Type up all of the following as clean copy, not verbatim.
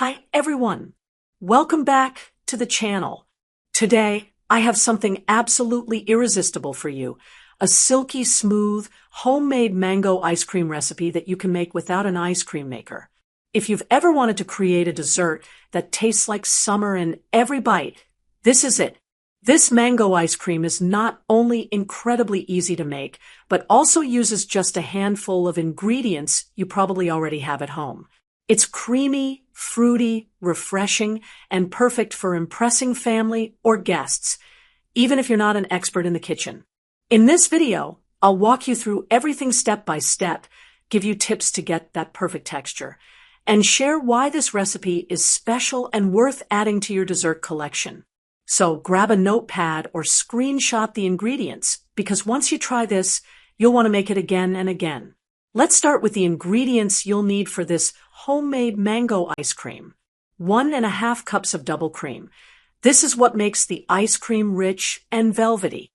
Hi everyone! Welcome back to the channel. Today, I have something absolutely irresistible for you. A silky smooth, homemade mango ice cream recipe that you can make without an ice cream maker. If you've ever wanted to create a dessert that tastes like summer in every bite, this is it. This mango ice cream is not only incredibly easy to make, but also uses just a handful of ingredients you probably already have at home. It's creamy, fruity, refreshing, and perfect for impressing family or guests, even if you're not an expert in the kitchen. In this video, I'll walk you through everything step by step, give you tips to get that perfect texture, and share why this recipe is special and worth adding to your dessert collection. So grab a notepad or screenshot the ingredients, because once you try this, you'll want to make it again and again. Let's start with the ingredients you'll need for this homemade mango ice cream. 1.5 cups of double cream. This is what makes the ice cream rich and velvety.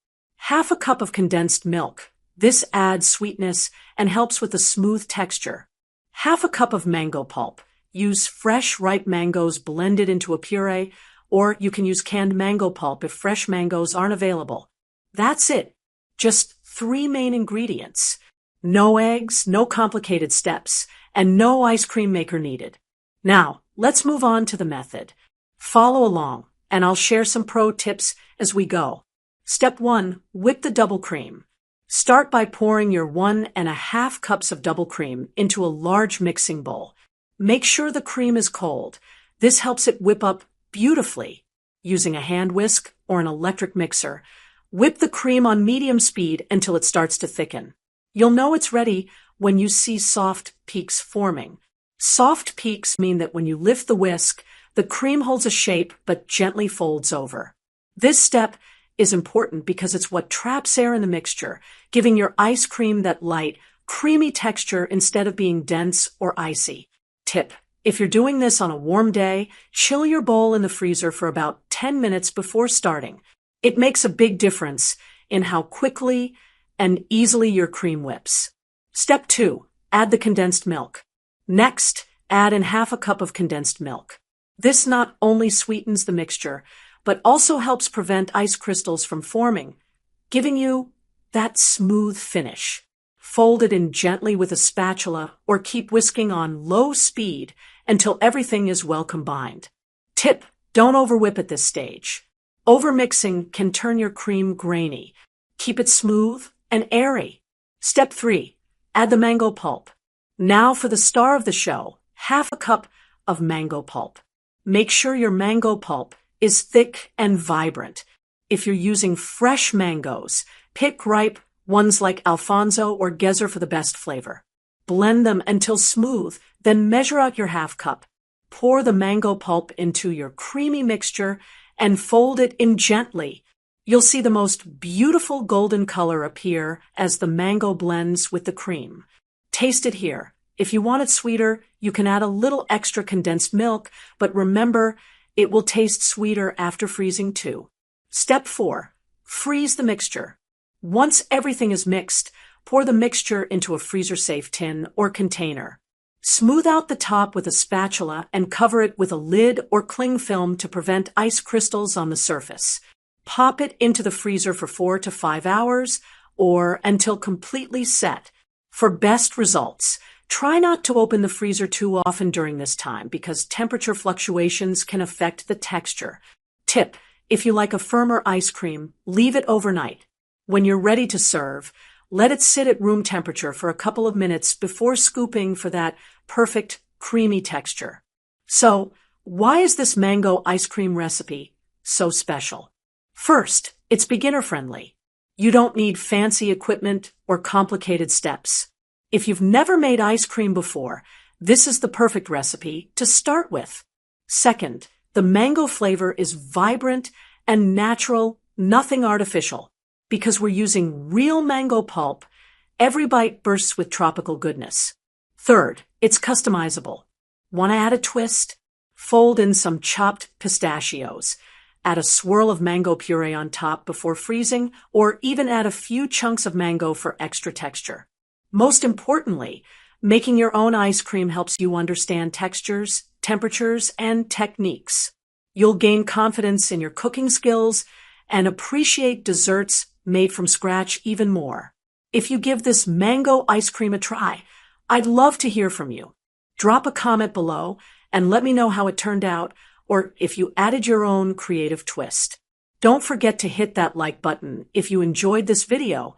1/2 cup of condensed milk. This adds sweetness and helps with a smooth texture. 1/2 cup of mango pulp. Use fresh, ripe mangoes blended into a puree, or you can use canned mango pulp if fresh mangoes aren't available. That's it. Just 3 main ingredients. No eggs, no complicated steps, and no ice cream maker needed. Now, let's move on to the method. Follow along, and I'll share some pro tips as we go. Step 1. Whip the double cream. Start by pouring your 1.5 cups of double cream into a large mixing bowl. Make sure the cream is cold. This helps it whip up beautifully. Using a hand whisk or an electric mixer, whip the cream on medium speed until it starts to thicken. You'll know it's ready when you see soft peaks forming. Soft peaks mean that when you lift the whisk, the cream holds a shape but gently folds over. This step is important because it's what traps air in the mixture, giving your ice cream that light, creamy texture instead of being dense or icy. Tip: if you're doing this on a warm day, chill your bowl in the freezer for about 10 minutes before starting. It makes a big difference in how quickly and easily your cream whips. Step 2. Add the condensed milk. Next, add in 1/2 cup of condensed milk. This not only sweetens the mixture, but also helps prevent ice crystals from forming, giving you that smooth finish. Fold it in gently with a spatula or keep whisking on low speed until everything is well combined. Tip: don't overwhip at this stage. Overmixing can turn your cream grainy. Keep it smooth and airy. Step 3. Add the mango pulp. Now for the star of the show, 1/2 cup of mango pulp. Make sure your mango pulp is thick and vibrant. If you're using fresh mangoes, pick ripe ones like Alfonso or Gezer for the best flavor. Blend them until smooth, then measure out your 1/2 cup. Pour the mango pulp into your creamy mixture and fold it in gently. You'll see the most beautiful golden color appear as the mango blends with the cream. Taste it here. If you want it sweeter, you can add a little extra condensed milk, but remember, it will taste sweeter after freezing too. Step 4. Freeze the mixture. Once everything is mixed, pour the mixture into a freezer-safe tin or container. Smooth out the top with a spatula and cover it with a lid or cling film to prevent ice crystals on the surface. Pop it into the freezer for 4 to 5 hours or until completely set. For best results, try not to open the freezer too often during this time because temperature fluctuations can affect the texture. Tip: if you like a firmer ice cream, leave it overnight. When you're ready to serve, let it sit at room temperature for a couple of minutes before scooping for that perfect creamy texture. So, why is this mango ice cream recipe so special? First, it's beginner-friendly. You don't need fancy equipment or complicated steps. If you've never made ice cream before, this is the perfect recipe to start with. Second, the mango flavor is vibrant and natural, nothing artificial. Because we're using real mango pulp, every bite bursts with tropical goodness. Third, it's customizable. Want to add a twist? Fold in some chopped pistachios. Add a swirl of mango puree on top before freezing, or even add a few chunks of mango for extra texture. Most importantly, making your own ice cream helps you understand textures temperatures, and techniques. You'll gain confidence in your cooking skills and appreciate desserts made from scratch even more. If you give this mango ice cream a try, I'd love to hear from you. Drop a comment below and let me know how it turned out, or if you added your own creative twist. Don't forget to hit that like button if you enjoyed this video.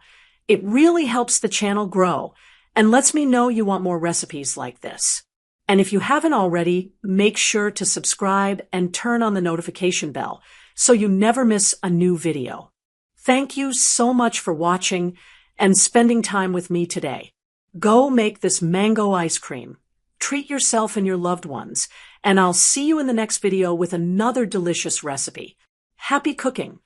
It really helps the channel grow and lets me know you want more recipes like this. And if you haven't already, make sure to subscribe and turn on the notification bell so you never miss a new video. Thank you so much for watching and spending time with me today. Go make this mango ice cream. Treat yourself and your loved ones, and I'll see you in the next video with another delicious recipe. Happy cooking!